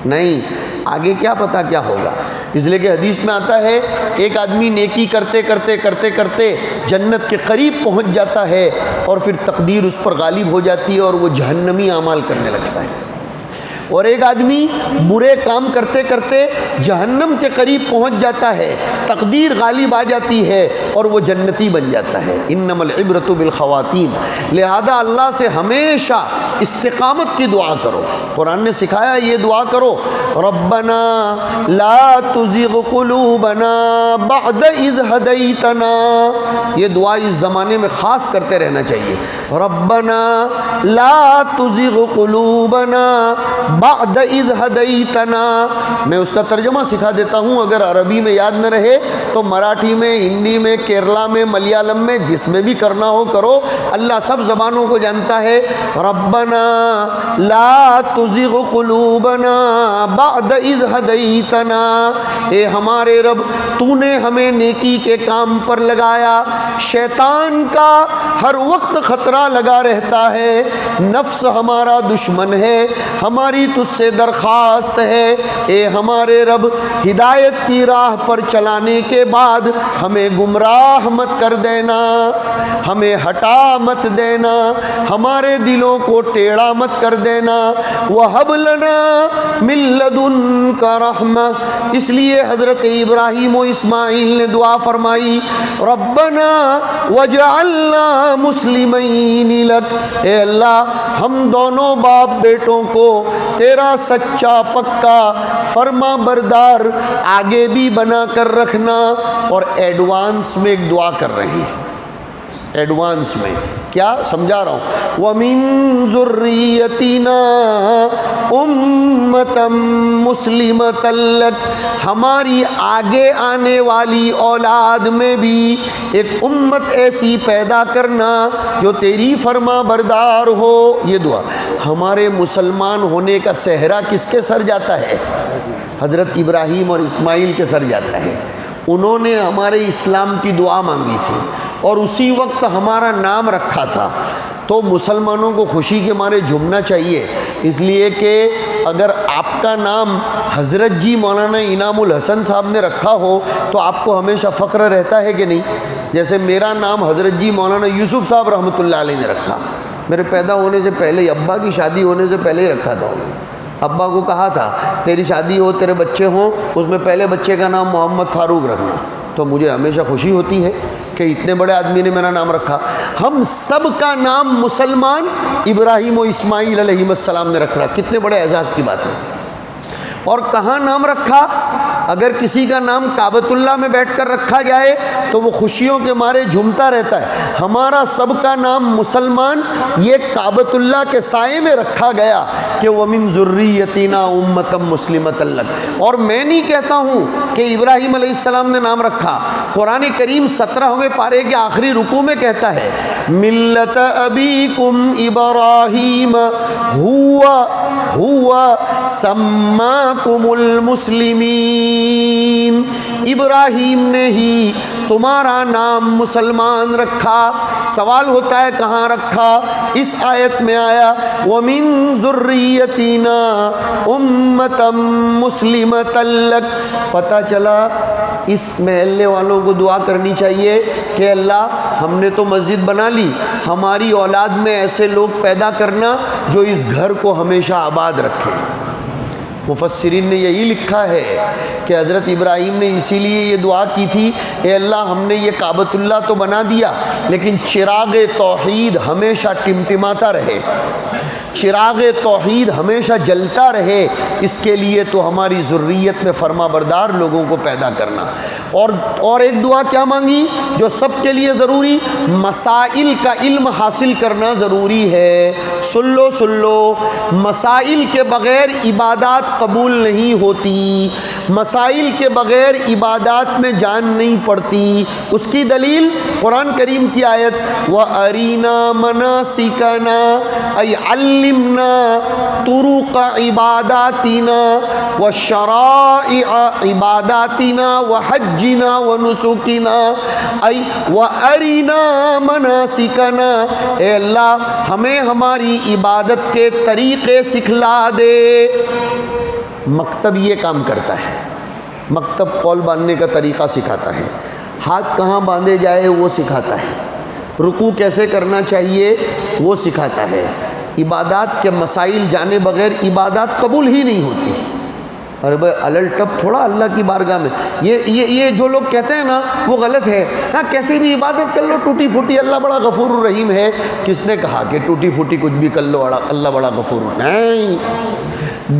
نہیں، آگے کیا پتہ کیا ہوگا. اس لیے کہ حدیث میں آتا ہے ایک آدمی نیکی کرتے کرتے کرتے کرتے جنت کے قریب پہنچ جاتا ہے اور پھر تقدیر اس پر غالب ہو جاتی ہے اور وہ جہنمی اعمال کرنے لگتا ہے. اور ایک آدمی برے کام کرتے کرتے جہنم کے قریب پہنچ جاتا ہے، تقدیر غالب آ جاتی ہے اور وہ جنتی بن جاتا ہے. انما العبرۃ بالخواتیم. لہذا اللہ سے ہمیشہ استقامت کی دعا کرو. قرآن نے سکھایا یہ دعا کرو، ربنا لا تزغ قلوبنا بعد اذ ہدیتنا. یہ دعا اس زمانے میں خاص کرتے رہنا چاہیے. ربنا لا تزغ قلوبنا بعد اذ ہدیتنا، میں اس کا ترجمہ سکھا دیتا ہوں، اگر عربی میں یاد نہ رہے تو مراٹھی میں، ہندی میں، کیرلا میں، ملیالم میں، جس میں بھی کرنا ہو کرو، اللہ سب زبانوں کو جانتا ہے۔ ربنا لا تزغ قلوبنا بعد اذ ہدیتنا، اے ہمارے رب تو نے ہمیں نیکی کے کام پر لگایا، شیطان کا ہر وقت خطرہ لگا رہتا ہے، نفس ہمارا دشمن ہے، ہماری تجھ سے درخواست ہے اے ہمارے رب ہدایت کی راہ پر چلانے کے بعد ہمیں گمراہ مت کر دینا، ہمیں ہٹا مت دینا، ہمارے دلوں کو ٹیڑھا مت کر دینا۔ وَهَبْ لَنَا مِن لَّدُنكَ رَحْمَةً، اس لیے حضرت ابراہیم و اسماعیل نے دعا فرمائی، ربنا وَاجْعَلْنَا مُسْلِمَيْنِ لَكَ، اے اللہ ہم دونوں باپ بیٹوں کو تیرا سچا پکا فرما بردار آگے بھی بنا کر رکھنا۔ اور ایڈوانس میں ایک دعا کر رہے ہیں، ایڈوانس میں کیا سمجھا رہا ہوں، وَمِن ذُرِّيَّتِنَا أُمَّةً مُسْلِمَةً لَكَ، ہماری آگے آنے والی اولاد میں بھی ایک امت ایسی پیدا کرنا جو تیری فرما بردار ہو۔ یہ دعا ہمارے مسلمان ہونے کا صحرا کس کے سر جاتا ہے؟ حضرت ابراہیم اور اسماعیل کے سر جاتا ہے۔ انہوں نے ہمارے اسلام کی دعا مانگی تھی اور اسی وقت ہمارا نام رکھا تھا، تو مسلمانوں کو خوشی کے مارے جھومنا چاہیے، اس لیے کہ اگر آپ کا نام حضرت جی مولانا انعام الحسن صاحب نے رکھا ہو تو آپ کو ہمیشہ فخر رہتا ہے کہ نہیں؟ جیسے میرا نام حضرت جی مولانا یوسف صاحب رحمۃ اللہ علیہ نے رکھا، میرے پیدا ہونے سے پہلے ہی، ابا کی شادی ہونے سے پہلے ہی رکھا تھا۔ ابا کو کہا تھا تیری شادی ہو، تیرے بچے ہوں، اس میں پہلے بچے کا نام محمد فاروق رکھنا، تو مجھے ہمیشہ خوشی ہوتی ہے کہ اتنے بڑے آدمی نے میرا نام رکھا۔ ہم سب کا نام مسلمان ابراہیم و اسماعیل علیہ السلام نے رکھا، کتنے بڑے اعزاز کی بات ہے۔ اور کہاں نام رکھا؟ اگر کسی کا نام کعبۃ اللہ میں بیٹھ کر رکھا جائے تو وہ خوشیوں کے مارے جھومتا رہتا ہے۔ ہمارا سب کا نام مسلمان یہ کعبۃ اللہ کے سائے میں رکھا گیا کہ وَمِن ذُرِّيَّتِنَا أُمَّةً مُسْلِمَةً لَكَ۔ اور میں نہیں کہتا ہوں کہ ابراہیم علیہ السلام نے نام رکھا، قرآن کریم 17ویں پارے کے آخری رکوع میں کہتا ہے ملت ابیکم ابراہیم ہوا سماکم المسلمین، ابراہیم نے ہی تمہارا نام مسلمان رکھا۔ سوال ہوتا ہے کہاں رکھا؟ اس آیت میں آیا وَمِن ذُرِّيَّتِنَا أُمَّةً مُسْلِمَةً لَكَ۔ پتہ چلا اس محلے والوں کو دعا کرنی چاہیے کہ اللہ ہم نے تو مسجد بنا لی، ہماری اولاد میں ایسے لوگ پیدا کرنا جو اس گھر کو ہمیشہ آباد رکھے۔ مفسرین نے یہی لکھا ہے کہ حضرت ابراہیم نے اسی لیے یہ دعا کی تھی، اے اللہ ہم نے یہ کعبۃ اللہ تو بنا دیا لیکن چراغ توحید ہمیشہ ٹمٹماتا رہے، چراغ توحید ہمیشہ جلتا رہے، اس کے لیے تو ہماری ذریت میں فرما بردار لوگوں کو پیدا کرنا۔ اور ایک دعا کیا مانگی جو سب کے لیے ضروری، مسائل کا علم حاصل کرنا ضروری ہے۔ سن لو مسائل کے بغیر عبادات قبول نہیں ہوتی، مسائل کے بغیر عبادات میں جان نہیں پڑتی۔ اس کی دلیل قرآن کریم کی آیت وَأَرِنَا مَنَاسِكَنَا أَيْ عَلِّمْنَا طُرُقَ عِبَادَاتِنَا وَشَرَائِعَ عِبَادَاتِنَا وَحَجِّنَا وَنُسُكِنَا أَيْ وَأَرِنَا مَنَاسِكَنَا، اے اللہ ہمیں ہماری عبادت کے طریقے سکھلا دے۔ مکتب یہ کام کرتا ہے، مکتب قول باندھنے کا طریقہ سکھاتا ہے، ہاتھ کہاں باندھے جائے وہ سکھاتا ہے، رکوع کیسے کرنا چاہیے وہ سکھاتا ہے۔ عبادات کے مسائل جانے بغیر عبادات قبول ہی نہیں ہوتی۔ ارے بھائی الل ٹپ تھوڑا اللہ کی بارگاہ میں، یہ جو لوگ کہتے ہیں نا وہ غلط ہے۔ ہاں کیسی بھی عبادت کر لو ٹوٹی پھوٹی، اللہ بڑا غفور الرحیم ہے۔ کس نے کہا کہ ٹوٹی پھوٹی کچھ بھی کر لو اللہ بڑا غفور؟ نہیں،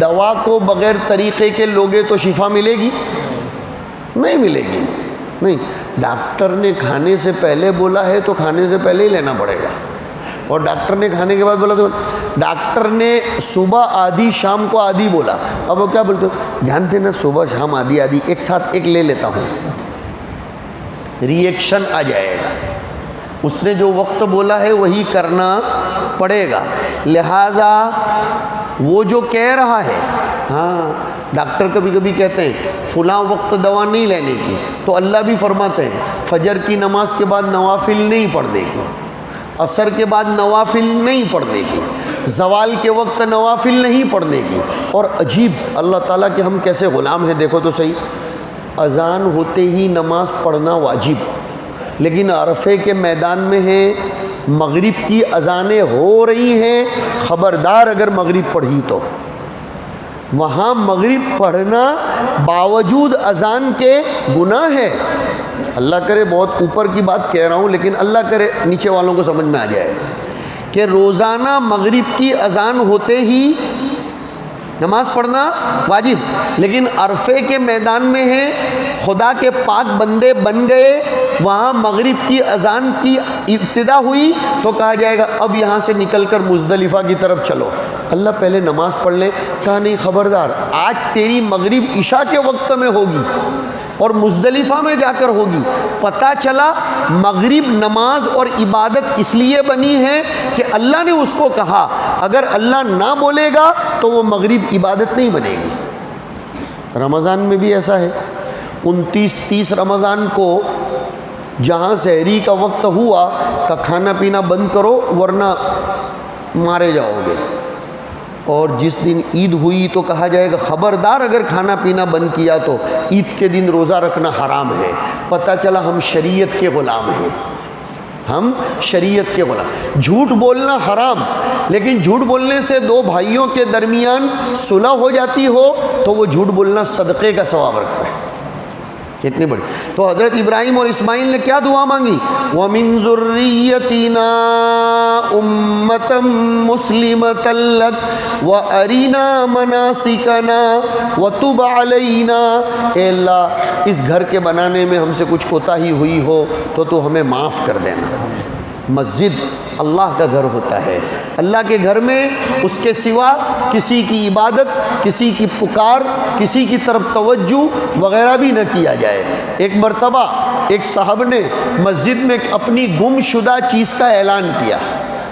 دوا کو بغیر طریقے کے لوگے تو شفا ملے گی؟ نہیں ملے گی۔ نہیں، ڈاکٹر نے کھانے سے پہلے بولا ہے تو کھانے سے پہلے ہی لینا پڑے گا۔ اور ڈاکٹر نے کھانے کے بعد بولا تو ڈاکٹر نے صبح آدھی شام کو آدھی بولا، اب وہ کیا بولتے ہو، جانتے نا صبح شام آدھی آدھی ایک ساتھ ایک لے لیتا ہوں، ری ایکشن آ جائے گا۔ اس نے جو وقت بولا ہے وہی کرنا پڑے گا، لہذا وہ جو کہہ رہا ہے، ہاں ڈاکٹر کبھی کبھی کہتے ہیں فلاں وقت دوا نہیں لینے کی، تو اللہ بھی فرماتے ہیں فجر کی نماز کے بعد نوافل نہیں پڑھنے کی، عصر کے بعد نوافل نہیں پڑھنے کی، زوال کے وقت نوافل نہیں پڑھنے کی۔ اور عجیب اللہ تعالیٰ کے ہم کیسے غلام ہیں، دیکھو تو صحیح، اذان ہوتے ہی نماز پڑھنا واجب، لیکن عرفے کے میدان میں ہیں، مغرب کی اذانیں ہو رہی ہیں، خبردار اگر مغرب پڑھی تو وہاں مغرب پڑھنا باوجود اذان کے گناہ ہے۔ اللہ کرے بہت اوپر کی بات کہہ رہا ہوں، لیکن اللہ کرے نیچے والوں کو سمجھ میں آ جائے کہ روزانہ مغرب کی اذان ہوتے ہی نماز پڑھنا واجب، لیکن عرفے کے میدان میں ہیں، خدا کے پاک بندے بن گئے، وہاں مغرب کی اذان کی ابتدا ہوئی تو کہا جائے گا اب یہاں سے نکل کر مزدلفہ کی طرف چلو، اللہ پہلے نماز پڑھ لیں۔ کہا نہیں، خبردار، آج تیری مغرب عشاء کے وقت میں ہوگی اور مزدلفہ میں جا کر ہوگی۔ پتہ چلا مغرب نماز اور عبادت اس لیے بنی ہے کہ اللہ نے اس کو کہا، اگر اللہ نہ بولے گا تو وہ مغرب عبادت نہیں بنے گی۔ رمضان میں بھی ایسا ہے، 29-30 رمضان کو جہاں سحری کا وقت ہوا کہ کھانا پینا بند کرو ورنہ مارے جاؤ گے، اور جس دن عید ہوئی تو کہا جائے گا خبردار اگر کھانا پینا بند کیا تو عید کے دن روزہ رکھنا حرام ہے۔ پتہ چلا ہم شریعت کے غلام ہیں، ہم شریعت کے غلام۔ جھوٹ بولنا حرام، لیکن جھوٹ بولنے سے دو بھائیوں کے درمیان صلح ہو جاتی ہو تو وہ جھوٹ بولنا صدقے کا ثواب رکھتا ہے، کتنی بڑی۔ تو حضرت ابراہیم اور اسماعیل نے کیا دعا مانگی؟ وَمِن ذُرِّيَّتِنَا أُمَّةً مُسْلِمَةً لَكَ وَأَرِنَا مَنَاسِكَنَا وَتُبْ عَلَيْنَا۔ اے اللہ، اس گھر کے بنانے میں ہم سے کچھ کوتاہی ہوئی ہو تو ہمیں معاف کر دینا۔ مسجد اللہ کا گھر ہوتا ہے، اللہ کے گھر میں اس کے سوا کسی کی عبادت، کسی کی پکار، کسی کی طرف توجہ وغیرہ بھی نہ کیا جائے۔ ایک مرتبہ ایک صاحب نے مسجد میں اپنی گم شدہ چیز کا اعلان کیا،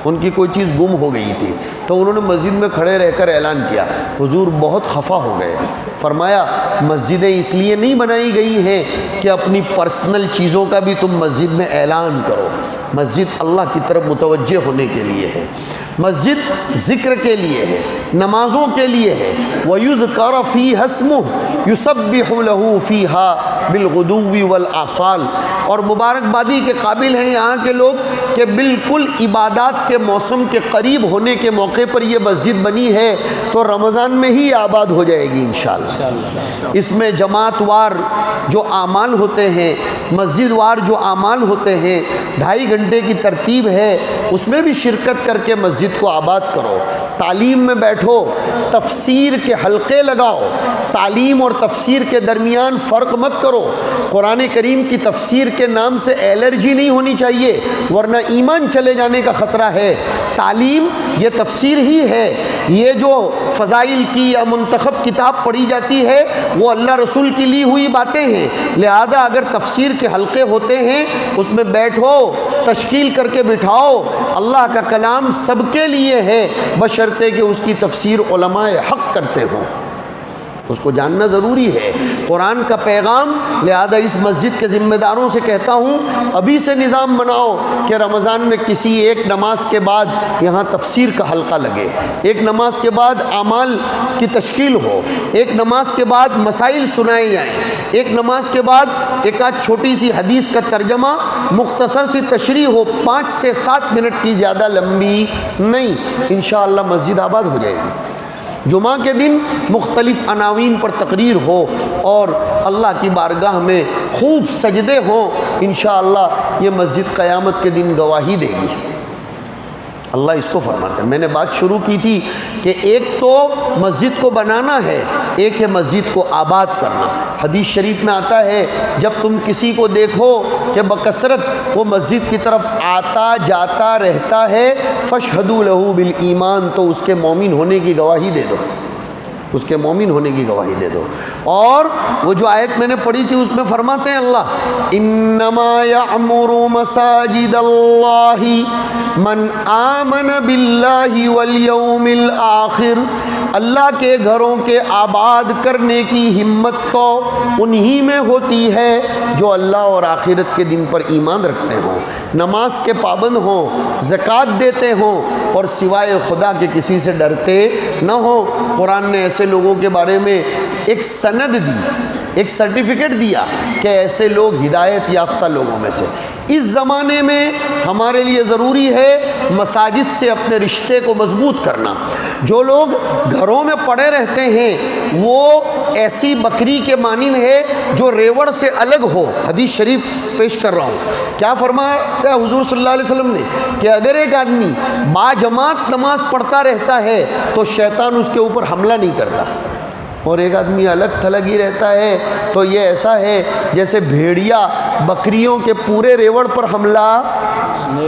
ان کی کوئی چیز گم ہو گئی تھی، تو انہوں نے مسجد میں کھڑے رہ کر اعلان کیا، حضور بہت خفا ہو گئے، فرمایا مسجدیں اس لیے نہیں بنائی گئی ہیں کہ اپنی پرسنل چیزوں کا بھی تم مسجد میں اعلان کرو، مسجد اللہ کی طرف متوجہ ہونے کے لیے ہے، مسجد ذکر کے لیے ہے، نمازوں کے لیے ہے۔ وَيُذْكَرَ فِيهَا اسْمُهُ يُسَبِّحُ لَهُ فِيهَا بِالْغُدُوِّ وَالْآصَالِ۔ اور مبارکبادی کے قابل ہیں یہاں کے لوگ کہ بالکل عبادات کے موسم کے قریب ہونے کے موقع پر یہ مسجد بنی ہے تو رمضان میں ہی آباد ہو جائے گی انشاءاللہ۔ اس میں جماعت وار جو اعمال ہوتے ہیں، مسجد وار جو اعمال ہوتے ہیں، 2.5 گھنٹے کی ترتیب ہے، اس میں بھی شرکت کر کے مسجد کو آباد کرو۔ تعلیم میں بیٹھو، تفسیر کے حلقے لگاؤ، تعلیم اور تفسیر کے درمیان فرق مت کرو۔ قرآن کریم کی تفسیر کے نام سے الرجی نہیں ہونی چاہیے ورنہ ایمان چلے جانے کا خطرہ ہے۔ تعلیم یہ تفسیر ہی ہے، یہ جو فضائل کی یا منتخب کتاب پڑھی جاتی ہے وہ اللہ رسول کی لی ہوئی باتیں ہیں، لہذا اگر تفسیر کے حلقے ہوتے ہیں اس میں بیٹھو، تشکیل کر کے بٹھاؤ۔ اللہ کا کلام سب کے لیے ہے بشرطے کہ اس کی تفسیر علماء حق کرتے ہوں، اس کو جاننا ضروری ہے قرآن کا پیغام۔ لہذا اس مسجد کے ذمہ داروں سے کہتا ہوں ابھی سے نظام بناؤ کہ رمضان میں کسی ایک نماز کے بعد یہاں تفسیر کا حلقہ لگے، ایک نماز کے بعد اعمال کی تشکیل ہو، ایک نماز کے بعد مسائل سنائے جائیں، ایک نماز کے بعد ایک آدھ چھوٹی سی حدیث کا ترجمہ، مختصر سی تشریح ہو، 5 سے 7 منٹ کی، زیادہ لمبی نہیں۔ انشاءاللہ مسجد آباد ہو جائے گی۔ جمعہ کے دن مختلف عناوین پر تقریر ہو اور اللہ کی بارگاہ میں خوب سجدے ہوں، انشاءاللہ یہ مسجد قیامت کے دن گواہی دے گی۔ اللہ اس کو فرماتے ہیں۔ میں نے بات شروع کی تھی کہ ایک تو مسجد کو بنانا ہے، ایک ہے مسجد کو آباد کرنا۔ حدیث شریف میں آتا ہے جب تم کسی کو دیکھو کہ بکثرت وہ مسجد کی طرف آتا جاتا رہتا ہے فاشہدوا لہ بالایمان، تو اس کے مومن ہونے کی گواہی دے دو، اس کے مومن ہونے کی گواہی دے دو۔ اور وہ جو آیت میں نے پڑھی تھی اس میں فرماتے ہیں اللہ انما یعمر مساجد اللہ من آمن باللہ والیوم الآخر، اللہ کے گھروں کے آباد کرنے کی ہمت تو انہی میں ہوتی ہے جو اللہ اور آخرت کے دن پر ایمان رکھتے ہوں، نماز کے پابند ہوں، زکوٰۃ دیتے ہوں اور سوائے خدا کے کسی سے ڈرتے نہ ہوں۔ قرآن نے ایسے لوگوں کے بارے میں ایک سند دی، ایک سرٹیفکیٹ دیا کہ ایسے لوگ ہدایت یافتہ لوگوں میں سے۔ اس زمانے میں ہمارے لیے ضروری ہے مساجد سے اپنے رشتے کو مضبوط کرنا۔ جو لوگ گھروں میں پڑے رہتے ہیں وہ ایسی بکری کے مانند ہے جو ریوڑ سے الگ ہو۔ حدیث شریف پیش کر رہا ہوں، کیا فرمایا حضور صلی اللہ علیہ وسلم نے کہ اگر ایک آدمی با جماعت نماز پڑھتا رہتا ہے تو شیطان اس کے اوپر حملہ نہیں کرتا، اور ایک آدمی الگ تھلگ ہی رہتا ہے تو یہ ایسا ہے جیسے بھیڑیا بکریوں کے پورے ریوڑ پر حملہ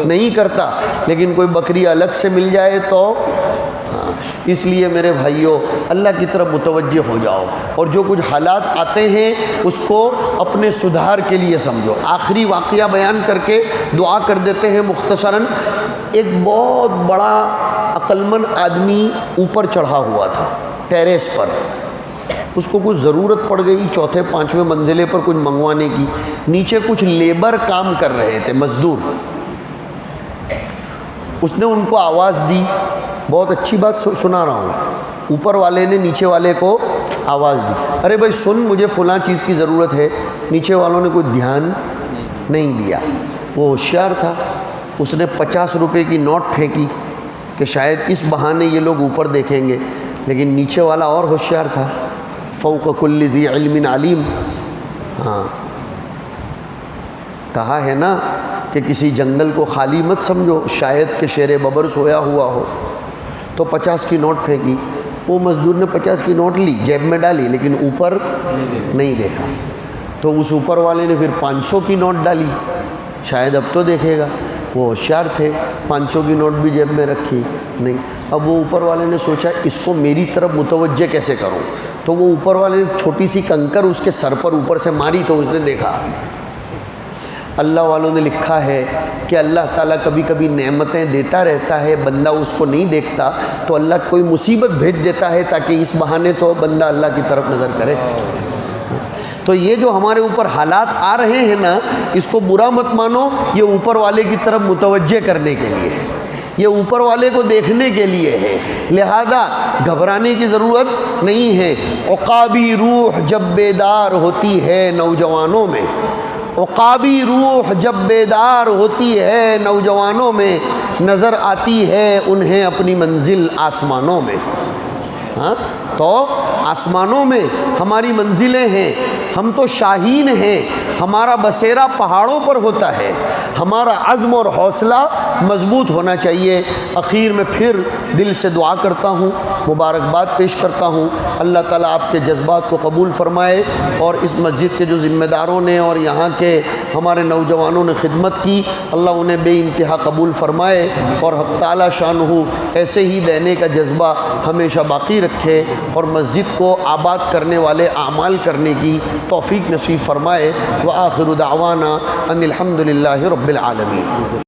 نہیں کرتا، لیکن کوئی بکری الگ سے مل جائے تو اس لیے میرے بھائیوں اللہ کی طرف متوجہ ہو جاؤ، اور جو کچھ حالات آتے ہیں اس کو اپنے سدھار کے لیے سمجھو۔ آخری واقعہ بیان کر کے دعا کر دیتے ہیں مختصراً۔ ایک بہت بڑا عقل مند آدمی اوپر چڑھا ہوا تھا ٹیریس پر، اس کو کچھ ضرورت پڑ گئی چوتھے پانچویں منزلے پر کچھ منگوانے کی۔ نیچے کچھ لیبر کام کر رہے تھے، مزدور۔ اس نے ان کو آواز دی، بہت اچھی بات سنا رہا ہوں، اوپر والے نے نیچے والے کو آواز دی، ارے بھائی سن مجھے فلاں چیز کی ضرورت ہے۔ نیچے والوں نے کوئی دھیان نہیں دیا۔ وہ ہوشیار تھا، اس نے 50 روپے کی نوٹ پھینکی کہ شاید اس بہانے یہ لوگ اوپر دیکھیں گے، لیکن نیچے والا اور ہوشیار تھا، فوق کل ذی علم علیم۔ ہاں کہا ہے نا کہ کسی جنگل کو خالی مت سمجھو، شاید کہ شیر ببر سویا ہوا ہو۔ تو 50 کی نوٹ پھینکی، وہ مزدور نے 50 کی نوٹ لی، جیب میں ڈالی، لیکن اوپر نہیں دیکھا۔ تو اس اوپر والے نے پھر 500 کی نوٹ ڈالی، شاید اب تو دیکھے گا۔ وہ ہوشیار تھے، 500 کی نوٹ بھی جیب میں رکھی نہیں۔ اب وہ اوپر والے نے سوچا اس کو میری طرف متوجہ کیسے کروں، تو وہ اوپر والے نے چھوٹی سی کنکر اس کے سر پر اوپر سے ماری، تو اس نے دیکھا۔ اللہ والوں نے لکھا ہے کہ اللہ تعالیٰ کبھی کبھی نعمتیں دیتا رہتا ہے، بندہ اس کو نہیں دیکھتا، تو اللہ کوئی مصیبت بھیج دیتا ہے تاکہ اس بہانے تو بندہ اللہ کی طرف نظر کرے۔ تو یہ جو ہمارے اوپر حالات آ رہے ہیں نا، اس کو برا مت مانو، یہ اوپر والے کی طرف متوجہ کرنے کے لیے ہے، یہ اوپر والے کو دیکھنے کے لیے ہے، لہذا گھبرانے کی ضرورت نہیں ہے۔ عقابی روح جب بیدار ہوتی ہے نوجوانوں میں، عقابی روح جب بیدار ہوتی ہے نوجوانوں میں، نظر آتی ہے انہیں اپنی منزل آسمانوں میں۔ ہاں تو آسمانوں میں ہماری منزلیں ہیں، ہم تو شاہین ہیں، ہمارا بسیرا پہاڑوں پر ہوتا ہے، ہمارا عزم اور حوصلہ مضبوط ہونا چاہیے۔ اخیر میں پھر دل سے دعا کرتا ہوں، مبارکباد پیش کرتا ہوں، اللہ تعالیٰ آپ کے جذبات کو قبول فرمائے، اور اس مسجد کے جو ذمہ داروں نے اور یہاں کے ہمارے نوجوانوں نے خدمت کی، اللہ انہیں بے انتہا قبول فرمائے، اور حق تعالیٰ شانہ ایسے ہی دینے کا جذبہ ہمیشہ باقی رکھے، اور مسجد کو آباد کرنے والے اعمال کرنے کی توفیق نصیب فرمائے۔ وآخر دعوانا ان الحمد للہ رب العالمین۔